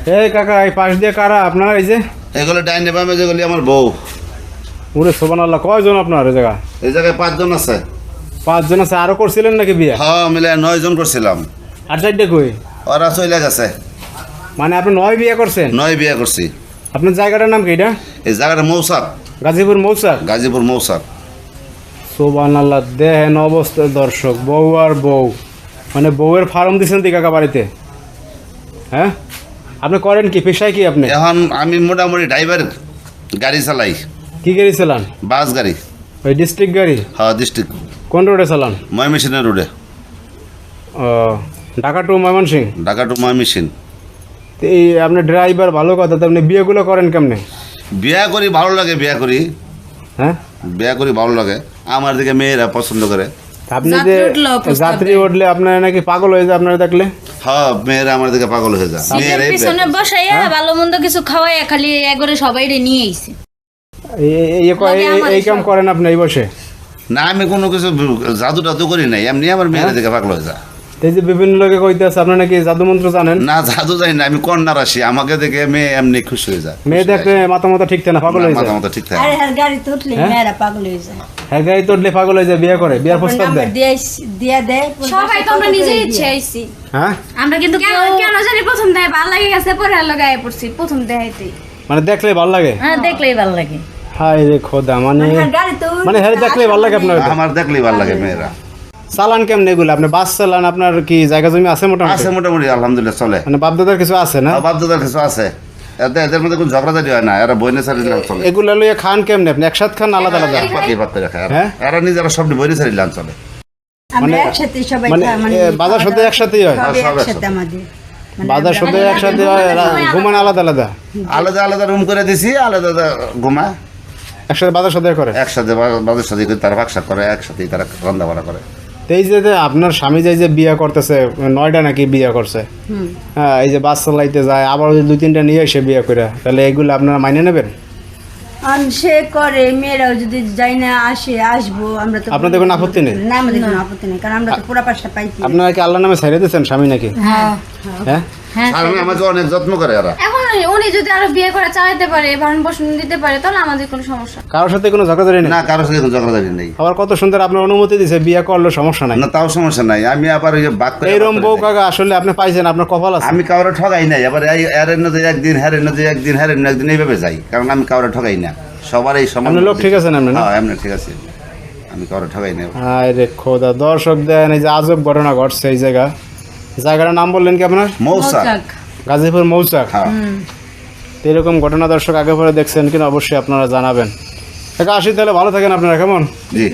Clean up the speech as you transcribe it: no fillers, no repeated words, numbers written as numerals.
এই কাকা এই পাশ দিয়ে কারা আপনার এই যে এগুলো ডাইনে বামে যেগুলি আমার বউ। ওরে সুবহানাল্লাহ কয়জন আপনার এই জায়গা? এই জায়গায় 5 জন আছে। 5 জন আছে, আরো করছিলেন নাকি বিয়ে? হ্যাঁ মিলে 9 জন করছিলাম। আর চারটে কই? ওরা চলে গেছে। মানে আপনি 9 বিয়ে করছেন? 9 বিয়ে করছি। আপনার জায়গাটার নাম কি এটা? এই জায়গাটা মৌসাক, গাজীপুর মৌচাক। গাজীপুর মৌসাক। সুবহানাল্লাহ, দেখেন অবস্থা দর্শক, বউ আর বউ, মানে বউয়ের ফার্ম দিচ্ছেন দি কাকা বাড়িতে। হ্যাঁ, আপনি করেন কি, পেশায় কি আপনি? এখন আমি মোটামুটি ড্রাইভার, গাড়ি চালাই। কি গাড়ি চালান? বাস গাড়ি। ওই ডিস্ট্রিক্ট গাড়ি? হ্যাঁ ডিস্ট্রিক্ট। কোন রোডে চালান? ময়মনসিংহ রোডে। ও, ঢাকা টু ময়মনসিংহ। ঢাকা টু ময়মনসিংহ। তো এই আপনি ড্রাইভার, ভালো কথা। তো আপনি বিয়েগুলো করেন কেমনে? বিয়া করি ভালো লাগে, বিয়া করি। হ্যাঁ, বিয়া করি ভালো লাগে। আমার দিকে মেয়েরা পছন্দ করে। আপনি যে যাত্রী উঠলে আপনার নাকি পাগল হয়ে যায় আপনারা দেখলে? হ্যাঁ মেয়েরা আমার দিকে পাগল হয়ে যায়। মেয়েরাই পিছনে বসাইয়া ভালো মন্দ কিছু খাওয়াইয়া খালি একবারে সবাই নিয়ে আইছে। এই কাম করেন আপনি এই বসে? না আমি কোনো কিছু জাদু টাদু করি নাই, এমনি আমার মেয়েরা দিকে পাগল হয়ে যায়। এই যে বিভিন্ন লোকে কইতে আছে আপনার নাকি জাদু মন্ত্র জানেন? না জাদু জানি না, আমি কন্যা রাশি, আমাকে দেখে মেয়ে এমনি খুশি হয়ে যায়। মেয়ে দেখলে মাথা মাথা ঠিক থাকে না, পাগল হয়ে যায়? মাথা মাথা ঠিক থাকে। আরে হ্যাঁ, গাড়ি তো উঠলে মেয়েরা পাগল হয়ে যায়। হ্যাঁ, গাড়ি তো উঠলে পাগল হয়ে যায়, বিয়ে করে, বিয়ার প্রস্তাব দেয়। দিয়া দেয় সবাই, তো আমরা নিজের ইচ্ছে আইছি। হ্যাঁ, আমরা কিন্তু কেন জানি প্রথম দেয় ভালো লাগে গেছে, পরে হলো গায়ে পড়ছি প্রথম দেখাইতেই। মানে দেখলে ভালো লাগে? হ্যাঁ দেখলেই ভালো লাগে। হায় রে খোদা, মানে হ্যাঁ দেখলে ভালো লাগে আপনার? আমার দেখলেই ভালো লাগে মেয়েরা। চালান কেমন এগুলো? আপনি বাস চালান, আপনার কি জায়গা জমি আছে মোটামুটি? আছে মোটামুটি আলহামদুলিল্লাহ চলে। মানে বাপদাদার কিছু আছে না? বাপদাদার কিছু আছে, এদের মধ্যে কোনো ঝগড়াঝাটি হয় না, এরা বইনে সারি চলে। এগুলো লইয়া খান কেমনে আপনি? একসাথে খান আলাদা আলাদা? পাখি পাক করে খায় হ্যাঁ? এরা নিজেরা সব বইনে সারি লান চলে। আমরা একসাথে সবাই মানে বাজার সাথে একসাথেই হয়? একসাথে আমাদের বাজার সাথে একসাথে হয়, ঘুমান আলাদা আলাদা? আলাদা আলাদা রুম করে দিছি, আলাদা আলাদা ঘুমা। একসাথে বাজার সাথে করে? একসাথে বাজার সাথে তারা বাক্সা করে, একসাথেই তারা রান্না বাড়া করে। এই যে আপনার স্বামী যে বিয়ে করতেছে, 9টা নাকি বিয়ে করছে, হ্যাঁ, এই যে বাস চালাইতে যায়, আবার 2-3টা নিয়ে এসে বিয়ে করে, তাহলে এগুলো আপনারা মাইনে নেবেন? সে করে, মেয়েরাও যদি যাই না আসে আসবো, আমরা তো আপনাদের কোনো আপত্তি নেই? না, আমাদের কোনো আপত্তি নেই, কারণ আমরা তো পুরা পাশটা পাইছি। আপনারা কি আল্লাহর নামে ছেড়ে দিয়েছেন স্বামী নাকি? হ্যাঁ হ্যাঁ, আর আমাকে অনেক যত্ন করে এরা। এখন উনি যদি আরো বিয়ে করে চালাতে পারে, ভরণ পোষণ দিতে পারে, তাহলে আমাদের কোনো সমস্যা কারোর সাথে কোনো ঝগড়াঝাড়ি নেই? না কারোর সাথে কোনো ঝগড়াঝাটি নেই। আবার কত সুন্দর আপনার অনুমতি দিছে, বিয়ে করলে সমস্যা নাই। না তাও সমস্যা নাই, আমি আবার ওই যে বাক করে এইরকম বউ কাকা আসলে আপনি পাইছেন, আপনার কপাল আছে। আমি কাউরে ঠগাই নাই, আবার এর নদী একদিন, হ্যার নদী একদিন, হ্যার একদিন এইভাবে যাই, কারণ আমি কাউরে ঠগাই না, সবার এই সমান। আপনি লোক ঠিক আছেন আপনি? না হ্যাঁ এমনি ঠিক আছে, আমি কাউরে ঠগাই না। হায় রে খোদা, দর্শক দেন এই যে আজব ঘটনা ঘটছে এই জায়গাটার নাম বললেন কি আপনার? মৌসাক, গাজীপুর মৌচাক। হ্যাঁ। এরকম ঘটনা দর্শক আগে পরে দেখছেন কিনা অবশ্যই আপনারা জানাবেন। আসি তাহলে, ভালো থাকেন আপনারা, কেমন? জি।